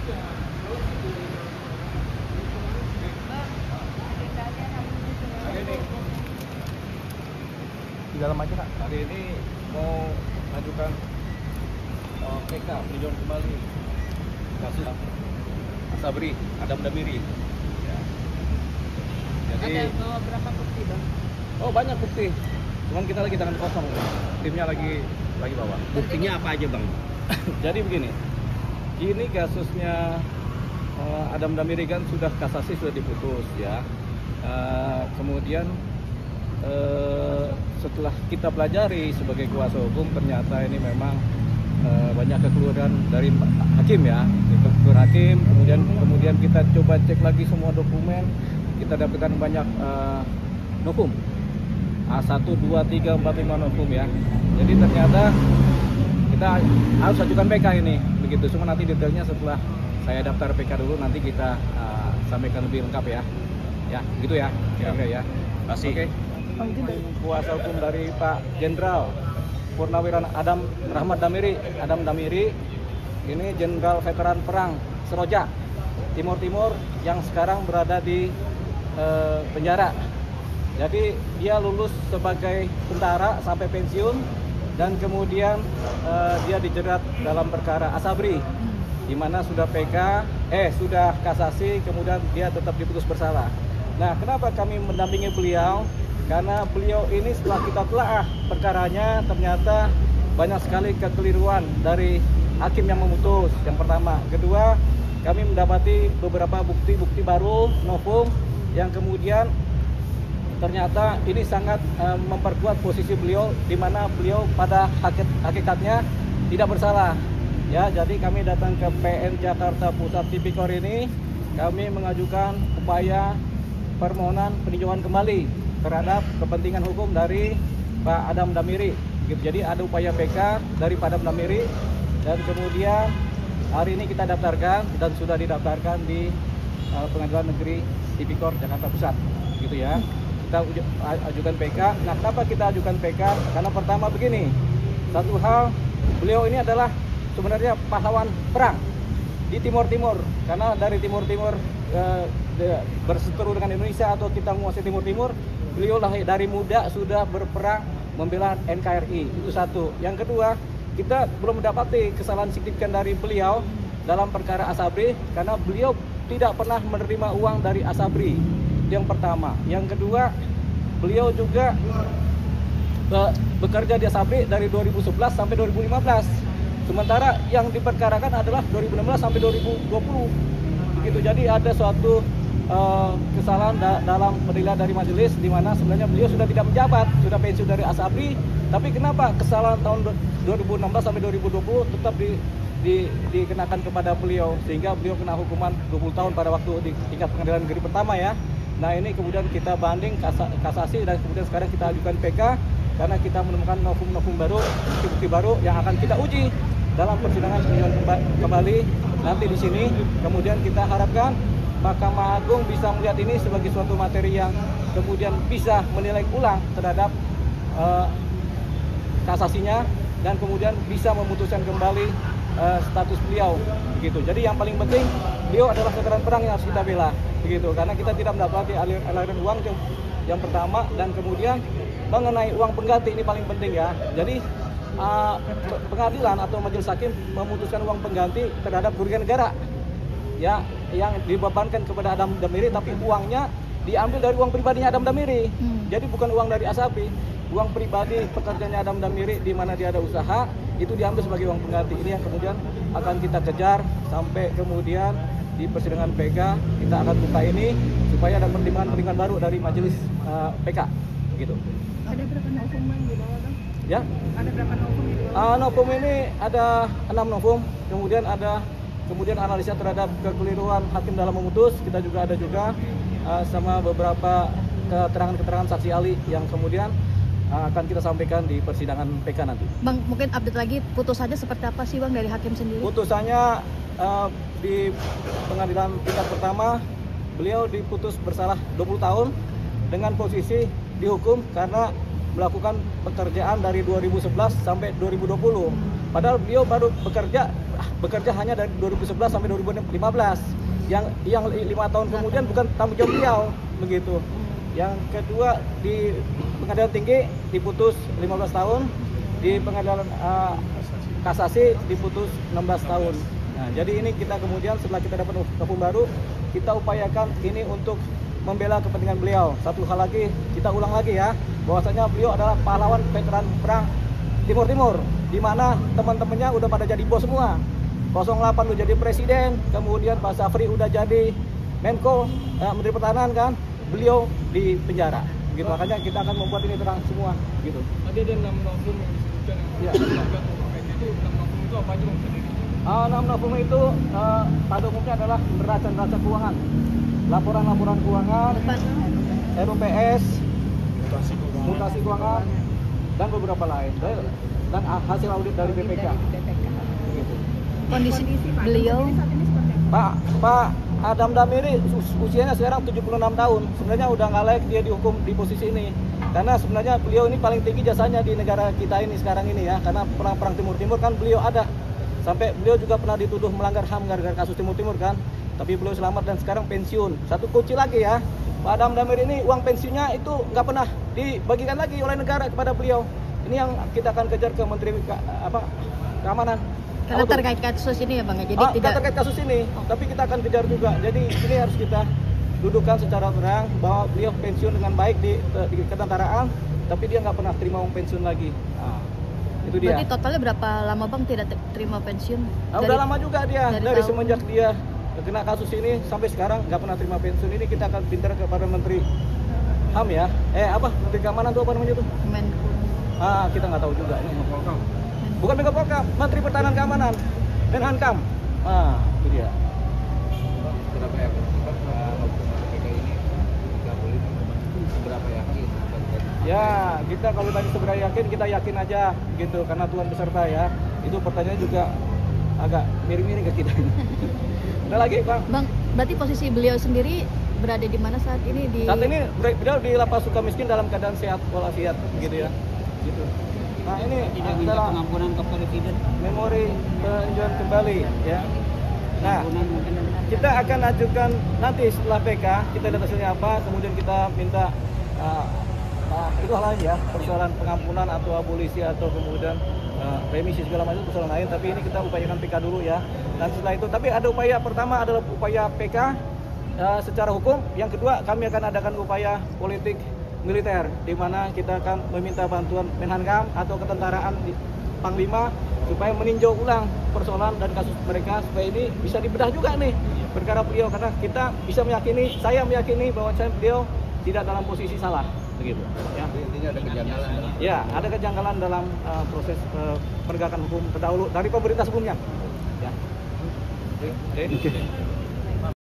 Di dalam aja Kak. Hari ini mau mengajukan PK peninjauan kembali kasus Asabri, Adam Damiri. Ya. Jadi Ada bawa berapa bukti bang? oh banyak bukti, cuman kita lagi tangan kosong, timnya lagi bawa. Buktinya apa aja bang? Jadi begini, ini kasusnya Adam Damiri kan sudah kasasi sudah diputus ya. Kemudian setelah kita pelajari sebagai kuasa hukum, ternyata ini memang banyak kekeliruan dari hakim ya, kekeliruan hakim. Kemudian kita coba cek lagi semua dokumen, kita dapatkan banyak novum A1, 2, 3, 4, 5 novum ya. Jadi ternyata kita harus ajukan PK ini, begitu. Cuma nanti detailnya setelah saya daftar PK dulu, nanti kita sampaikan lebih lengkap ya. Ya, gitu ya. Kira-kira ya. Pasti. Oke. Kuasa hukum dari Pak Jenderal Purnawirawan Adam Rahmat Damiri. Adam Damiri ini jenderal veteran perang Seroja Timur yang sekarang berada di penjara. Jadi dia lulus sebagai tentara sampai pensiun, dan kemudian dia dijerat dalam perkara Asabri, di mana sudah sudah kasasi, kemudian dia tetap diputus bersalah. Nah, kenapa kami mendampingi beliau? Karena beliau ini setelah kita telaah perkaranya, ternyata banyak sekali kekeliruan dari hakim yang memutus. Yang pertama, kedua, kami mendapati beberapa bukti-bukti baru novum yang kemudian ternyata ini sangat memperkuat posisi beliau, di mana beliau pada hakikatnya tidak bersalah. Ya, jadi kami datang ke PN Jakarta Pusat Tipikor ini, kami mengajukan upaya permohonan peninjauan kembali terhadap kepentingan hukum dari Pak Adam Damiri. Jadi ada upaya PK dari Pak Adam Damiri, dan kemudian hari ini kita daftarkan dan sudah didaftarkan di Pengadilan Negeri Tipikor Jakarta Pusat, gitu ya. Kita ajukan PK. Nah, kenapa kita ajukan PK? Karena pertama begini, satu hal, beliau ini adalah sebenarnya pahlawan perang di Timur, karena dari Timur berseteru dengan Indonesia atau kita menguasai Timur, beliau lah dari muda sudah berperang membela NKRI. Itu satu. Yang kedua, kita belum mendapati kesalahan signifikan dari beliau dalam perkara Asabri, karena beliau tidak pernah menerima uang dari Asabri. Yang pertama. Yang kedua, beliau juga bekerja di Asabri dari 2011 sampai 2015. Sementara yang diperkarakan adalah 2016 sampai 2020. Begitu. Jadi ada suatu kesalahan dalam penilaian dari majelis, di mana sebenarnya beliau sudah tidak menjabat, sudah pensiun dari Asabri, tapi kenapa kesalahan tahun 2016 sampai 2020 tetap dikenakan kepada beliau, sehingga beliau kena hukuman 20 tahun pada waktu di tingkat pengadilan negeri pertama ya. Nah, ini kemudian kita banding kasasi, dan kemudian sekarang kita ajukan PK karena kita menemukan novum baru, bukti baru yang akan kita uji dalam persidangan peninjauan kembali nanti di sini. Kemudian kita harapkan Mahkamah Agung bisa melihat ini sebagai suatu materi yang kemudian bisa menilai ulang terhadap kasasinya, dan kemudian bisa memutuskan kembali status beliau, begitu. Jadi yang paling penting, beliau adalah veteran perang yang harus kita bela, begitu. Karena kita tidak mendapati aliran uang yang pertama, dan kemudian mengenai uang pengganti ini paling penting ya. Jadi pengadilan atau majelis hakim memutuskan uang pengganti terhadap kerugian negara ya, yang dibebankan kepada Adam Damiri, tapi uangnya diambil dari uang pribadinya Adam Damiri. Jadi bukan uang dari Asabri, uang pribadi pekerjanya Adam Damiri, di mana dia ada usaha, itu diambil sebagai uang pengganti. Ini yang kemudian akan kita kejar sampai kemudian di persidangan PK kita akan buka ini supaya ada pertimbangan baru dari majelis PK, begitu. Ada berapa novum di bawah bang? Ya? Ada berapa novum di bawah? Novum ini ada 6 novum, kemudian analisa terhadap kekeliruan hakim dalam memutus. Kita juga ada sama beberapa keterangan saksi ahli yang kemudian akan kita sampaikan di persidangan PK nanti. Bang, mungkin update lagi putusannya seperti apa sih Bang dari hakim sendiri? Putusannya di pengadilan tingkat pertama, beliau diputus bersalah 20 tahun dengan posisi dihukum karena melakukan pekerjaan dari 2011 sampai 2020. Padahal beliau baru bekerja bekerja hanya dari 2011 sampai 2015. Yang 5 tahun kemudian bukan tanggung jawab beliau begitu. Yang kedua di pengadilan tinggi diputus 15 tahun, di pengadilan kasasi diputus 16 tahun. Nah, jadi ini kita kemudian setelah kita dapat hukum baru, kita upayakan ini untuk membela kepentingan beliau. Satu hal lagi, kita ulang lagi ya, bahwasanya beliau adalah pahlawan veteran perang Timur Timur, di mana teman-temannya udah pada jadi bos semua. 08 udah jadi presiden, kemudian Pak Safri udah jadi Menko, Menteri Pertahanan kan, beliau di penjara. Gitu, makanya kita akan membuat ini terang semua. Gitu. Tadi ada 6 novum yang disebutkan yang itu 6 novum itu apa aja Bang sendiri? 6 novum itu pada umumnya adalah neraca keuangan, laporan keuangan, RUPS, mutasi keuangan, dan beberapa lain, dan hasil audit dari BPK. Gitu. Kondisi beliau saat ini seperti apa? Pak Adam Damiri usianya sekarang 76 tahun. Sebenarnya udah nggak layak dia dihukum di posisi ini. Karena sebenarnya beliau ini paling tinggi jasanya di negara kita ini sekarang ini ya. Karena perang Timur Timur kan beliau ada. Sampai beliau juga pernah dituduh melanggar HAM gara-gara kasus Timur Timur kan. Tapi beliau selamat dan sekarang pensiun. Satu kunci lagi ya, Pak Adam Damiri ini uang pensiunnya itu nggak pernah dibagikan lagi oleh negara kepada beliau. Ini yang kita akan kejar ke Menteri Keamanan. karena terkait kasus ini ya Bang ya. Jadi tidak terkait kasus ini, tapi kita akan kejar juga. Jadi ini harus kita dudukkan secara terang bahwa beliau pensiun dengan baik di ketentaraan, tapi dia nggak pernah terima uang pensiun lagi. Nah, itu dia. Berarti totalnya berapa lama Bang tidak terima pensiun? Udah lama juga dia, dari tahun. semenjak dia kena kasus ini sampai sekarang nggak pernah terima pensiun. Ini kita akan pintar kepada Menteri HAM ya. Menteri Keamanan itu apa namanya tuh? Menko. Kita nggak tahu juga ini. Bukan Menko Polkam, Menteri Pertahanan Keamanan, Menhankam. Itu dia. Berapa ya KPK ini nggak boleh seberapa yakin? Ya, kita kalau tadi seberapa yakin, kita yakin aja gitu, karena Tuhan beserta ya. Itu pertanyaan juga agak miring-miring ke kita. Ada lagi, Bang? Bang, berarti posisi beliau sendiri berada di mana saat ini? Saat ini beliau di Lapas Sukamiskin dalam keadaan sehat walafiat gitu ya. Gitu. Nah, ini adalah pengampunan ke presiden. memori peninjauan kembali ya. Nah, kita akan ajukan nanti setelah PK, kita lihat hasilnya apa, kemudian kita minta itu hal lain ya, persoalan pengampunan atau abolisi atau kemudian remisi segala macam persoalan lain, tapi ini kita upayakan PK dulu ya. Dan setelah itu, tapi ada upaya pertama adalah upaya PK secara hukum, yang kedua kami akan adakan upaya politik militer, di mana kita akan meminta bantuan Menhankam atau ketentaraan di Panglima supaya meninjau ulang persoalan dan kasus mereka supaya ini bisa dibedah juga nih perkara beliau, karena kita bisa meyakini, saya meyakini bahwa beliau tidak dalam posisi salah begitu ya. Intinya ada kejanggalan. Ya, ada kejanggalan dalam proses penegakan hukum terdahulu dari pemerintah sebelumnya ya. Oke.